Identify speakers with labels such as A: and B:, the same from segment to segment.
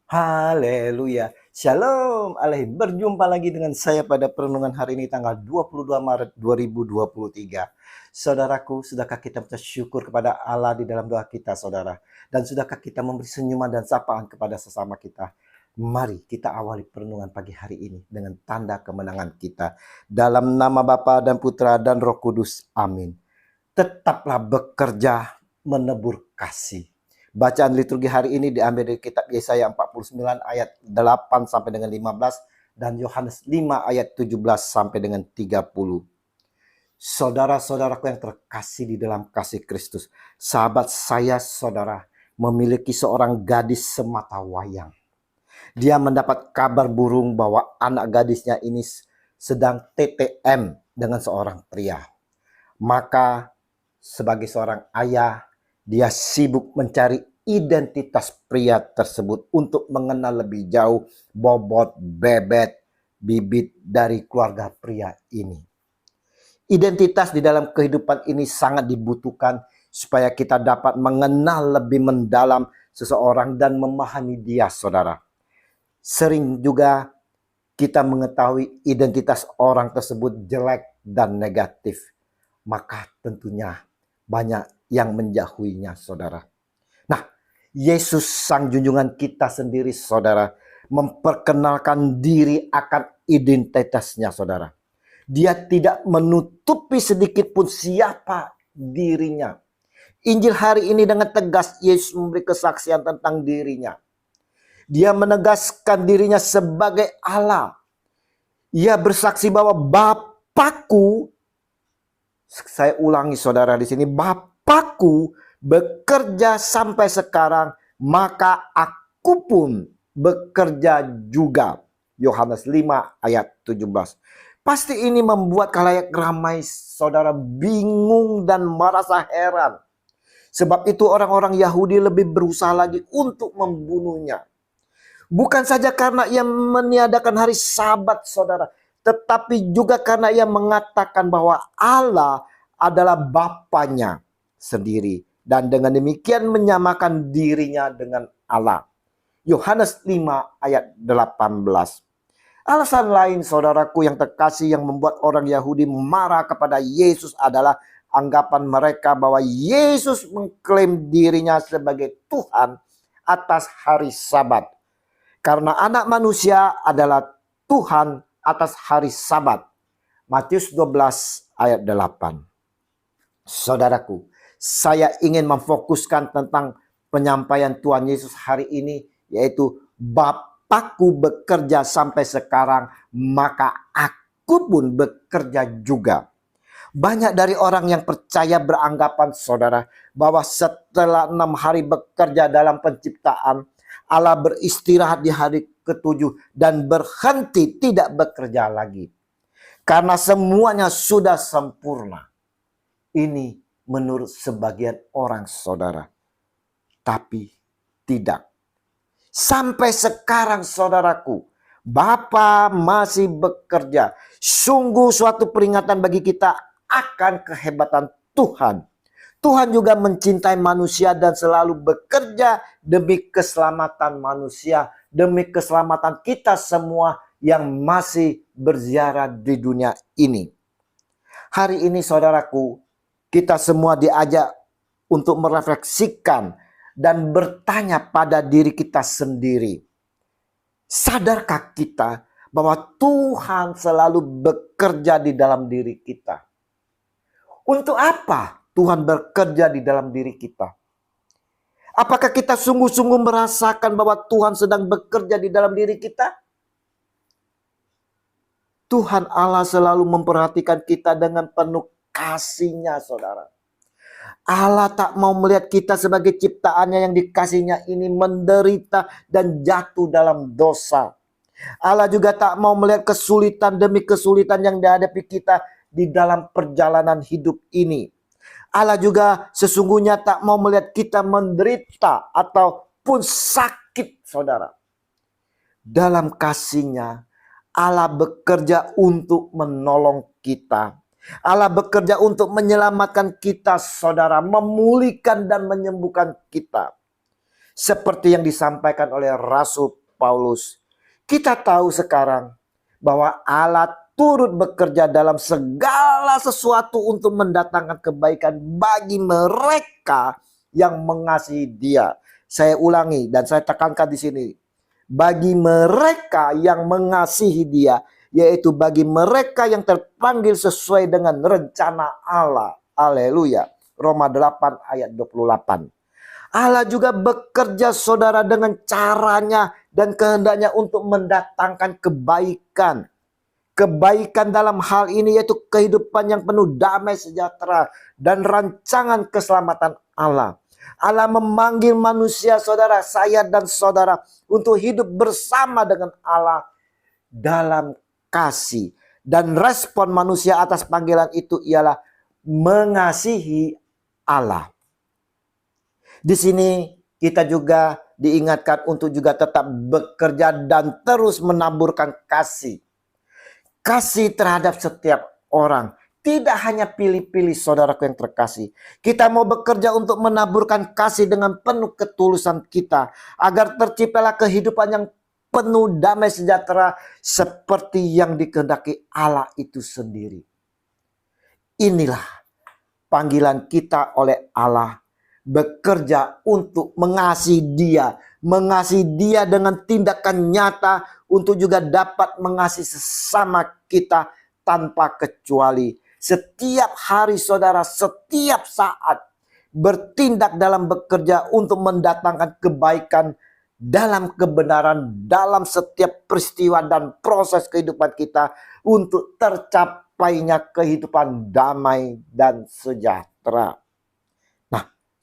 A: Haleluya. Shalom Alehi. Berjumpa lagi dengan saya pada perenungan hari ini tanggal 22 Maret 2023. Saudaraku, sudahkah kita bersyukur kepada Allah di dalam doa kita, saudara? Dan sudahkah kita memberi senyuman dan sapaan kepada sesama kita? Mari kita awali perenungan pagi hari ini dengan tanda kemenangan kita. Dalam nama Bapa dan Putra dan Roh Kudus. Amin. Tetaplah bekerja menebur kasih. Bacaan liturgi hari ini diambil dari kitab Yesaya 49 ayat 8 sampai dengan 15 dan Yohanes 5 ayat 17 sampai dengan 30. Saudara-saudaraku yang terkasih di dalam kasih Kristus, sahabat saya saudara memiliki seorang gadis semata wayang. Dia mendapat kabar burung bahwa anak gadisnya ini sedang TTM dengan seorang pria. Maka sebagai seorang ayah, dia sibuk mencari identitas pria tersebut untuk mengenal lebih jauh bobot, bebet, bibit dari keluarga pria ini. Identitas di dalam kehidupan ini sangat dibutuhkan supaya kita dapat mengenal lebih mendalam seseorang dan memahami dia, saudara. Sering juga kita mengetahui identitas orang tersebut jelek dan negatif, maka tentunya banyak yang menjauhinya, saudara. Nah, Yesus sang junjungan kita sendiri, saudara, memperkenalkan diri akan identitasnya, saudara. Dia tidak menutupi sedikit pun siapa dirinya. Injil hari ini dengan tegas Yesus memberi kesaksian tentang dirinya. Dia menegaskan dirinya sebagai Allah. Ia bersaksi bahwa Bapakku, saya ulangi saudara di sini, Bapakku bekerja sampai sekarang, maka aku pun bekerja juga. Yohanes 5 ayat 17. Pasti ini membuat khalayak ramai saudara bingung dan merasa heran. Sebab itu orang-orang Yahudi lebih berusaha lagi untuk membunuhnya. Bukan saja karena ia meniadakan hari Sabat, saudara, tetapi juga karena ia mengatakan bahwa Allah adalah Bapanya sendiri. Dan dengan demikian menyamakan dirinya dengan Allah. Yohanes 5 ayat 18. Alasan lain, saudaraku yang terkasih, yang membuat orang Yahudi marah kepada Yesus adalah anggapan mereka bahwa Yesus mengklaim dirinya sebagai Tuhan atas hari Sabat. Karena anak manusia adalah Tuhan atas hari Sabat. Matius 12 ayat 8. Saudaraku, saya ingin memfokuskan tentang penyampaian Tuhan Yesus hari ini, yaitu Bapakku bekerja sampai sekarang, maka aku pun bekerja juga. Banyak dari orang yang percaya beranggapan, saudara, bahwa setelah 6 hari bekerja dalam penciptaan, Allah beristirahat di hari ke-7 dan berhenti tidak bekerja lagi. Karena semuanya sudah sempurna. Ini menurut sebagian orang, saudara. Tapi tidak. Sampai sekarang, saudaraku, Bapa masih bekerja. Sungguh suatu peringatan bagi kita akan kehebatan Tuhan. Tuhan juga mencintai manusia dan selalu bekerja demi keselamatan manusia, demi keselamatan kita semua yang masih berziarah di dunia ini. Hari ini, saudaraku, kita semua diajak untuk merefleksikan dan bertanya pada diri kita sendiri. Sadarkah kita bahwa Tuhan selalu bekerja di dalam diri kita? Untuk apa Tuhan bekerja di dalam diri kita? Apakah kita sungguh-sungguh merasakan bahwa Tuhan sedang bekerja di dalam diri kita? Tuhan Allah selalu memperhatikan kita dengan penuh kasih-Nya, saudara. Allah tak mau melihat kita sebagai ciptaannya yang dikasihnya ini menderita dan jatuh dalam dosa. Allah juga tak mau melihat kesulitan demi kesulitan yang dihadapi kita di dalam perjalanan hidup ini. Allah juga sesungguhnya tak mau melihat kita menderita ataupun sakit, saudara. Dalam kasih-Nya, Allah bekerja untuk menolong kita. Allah bekerja untuk menyelamatkan kita, saudara, memulihkan dan menyembuhkan kita. Seperti yang disampaikan oleh Rasul Paulus. Kita tahu sekarang bahwa Allah turut bekerja dalam segala sesuatu untuk mendatangkan kebaikan bagi mereka yang mengasihi Dia. Saya ulangi dan saya tekankan di sini. Bagi mereka yang mengasihi Dia, yaitu bagi mereka yang terpanggil sesuai dengan rencana Allah. Haleluya. Roma 8 ayat 28. Allah juga bekerja saudara dengan caranya dan kehendaknya untuk mendatangkan kebaikan. Kebaikan dalam hal ini yaitu kehidupan yang penuh damai sejahtera dan rancangan keselamatan Allah. Allah memanggil manusia saudara, saya dan saudara untuk hidup bersama dengan Allah dalam kasih. Dan respon manusia atas panggilan itu ialah mengasihi Allah. Di sini kita juga diingatkan untuk juga tetap bekerja dan terus menaburkan kasih. Kasih terhadap setiap orang. Tidak hanya pilih-pilih saudaraku yang terkasih. Kita mau bekerja untuk menaburkan kasih dengan penuh ketulusan kita. Agar terciptalah kehidupan yang penuh damai sejahtera seperti yang dikehendaki Allah itu sendiri. Inilah panggilan kita oleh Allah. Bekerja untuk mengasihi Dia. Mengasihi Dia dengan tindakan nyata untuk juga dapat mengasihi sesama kita tanpa kecuali. Setiap hari saudara, setiap saat bertindak dalam bekerja untuk mendatangkan kebaikan dalam kebenaran, dalam setiap peristiwa dan proses kehidupan kita untuk tercapainya kehidupan damai dan sejahtera.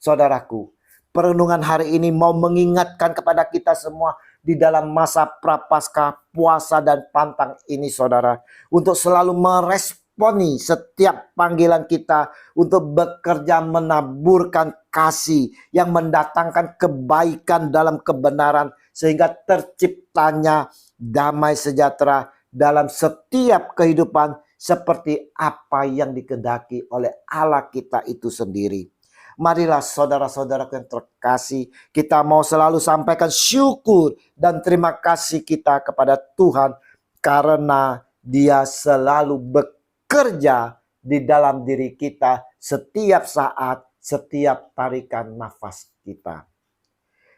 A: Saudaraku, perenungan hari ini mau mengingatkan kepada kita semua di dalam masa prapaskah, puasa dan pantang ini saudara. Untuk selalu meresponi setiap panggilan kita untuk bekerja menaburkan kasih yang mendatangkan kebaikan dalam kebenaran. Sehingga terciptanya damai sejahtera dalam setiap kehidupan seperti apa yang dikehendaki oleh Allah kita itu sendiri. Marilah saudara-saudaraku yang terkasih, kita mau selalu sampaikan syukur dan terima kasih kita kepada Tuhan karena Dia selalu bekerja di dalam diri kita setiap saat, setiap tarikan nafas kita.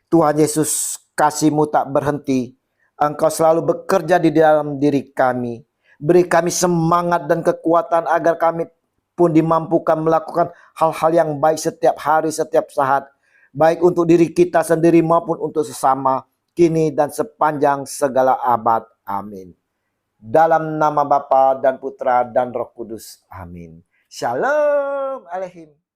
A: Tuhan Yesus, kasih-Mu tak berhenti. Engkau selalu bekerja di dalam diri kami. Beri kami semangat dan kekuatan agar kami pun dimampukan melakukan hal-hal yang baik setiap hari, setiap saat. Baik untuk diri kita sendiri maupun untuk sesama, kini dan sepanjang segala abad. Amin. Dalam nama Bapa dan Putra dan Roh Kudus. Amin. Shalom Aleichem.